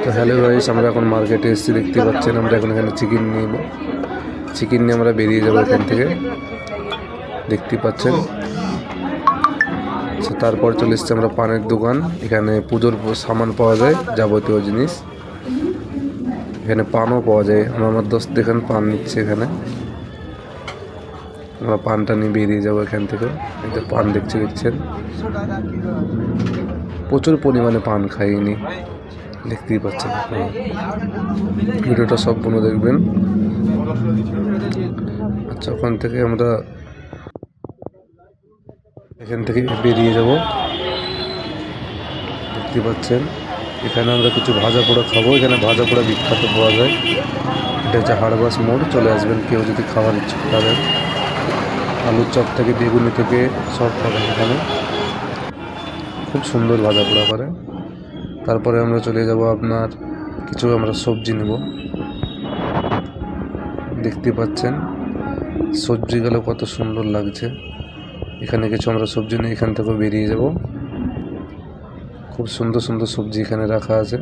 তো hello guys, আমরা এখন মার্কেটে এসেছি। দেখতে পাচ্ছেন আমরা এখন এখানে চিকেন নিব। চিকেন নিয়ে আমরা বেরিয়ে যাবো এখান থেকে, দেখতে পাচ্ছেন। তারপর চলে এসেছি আমরা পানের দোকান। এখানে পুজোর সামান পাওয়া যায়, যাবতীয় জিনিস। এখানে পানও পাওয়া যায়। আমার দোস্ত এখানে পান নিচ্ছে। এখানে আমরা পানটা নিয়ে বেরিয়ে যাবো এখান থেকে। এটা পান দেখছেন, প্রচুর পরিমাণে পান খাইনি, দেখতেই পাচ্ছেন। ভিডিওটা সম্পূর্ণ দেখবেন। আচ্ছা, ওখান থেকে আমরা এখান থেকে বেরিয়ে যাব, দেখতে পাচ্ছেন। এখানে আমরা কিছু ভাজা পোড়া খাবো। এখানে ভাজা পোড়া বিখ্যাত পাওয়া যায়। এটা হচ্ছে হাড়বাস মোড়। চলে আসবেন কেউ যদি খাওয়ার ইচ্ছে করেন। আলুর চপ থেকে বেগুনি থেকে সব পাবেন এখানে। খুব সুন্দর ভাজা পোড়া করে। তারপরে আমরা চলে যাব আপনার কিছু আমরা সবজি নেব। দেখতে পাচ্ছেন সবজিগুলো কত সুন্দর লাগছে। এখানে কিছু আমরা সবজি নিয়ে এখান থেকে বেরিয়ে যাব। খুব সুন্দর সুন্দর সবজি এখানে রাখা আছে,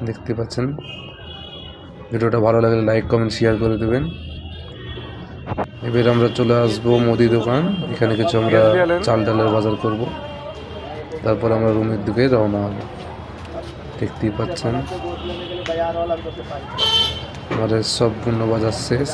দেখতে পাচ্ছেন। ভিডিওটা ভালো লাগলে লাইক কমেন্ট শেয়ার করে দেবেন। এবার আমরা চলে আসবো মুদি দোকান। এখানে কিছু আমরা চাল ডালের বাজার করব। তারপর আমরা রুমের দিকে রওনা হব। দেখতেই পাচ্ছেন আমাদের সব পূর্ণ বাজার শেষ।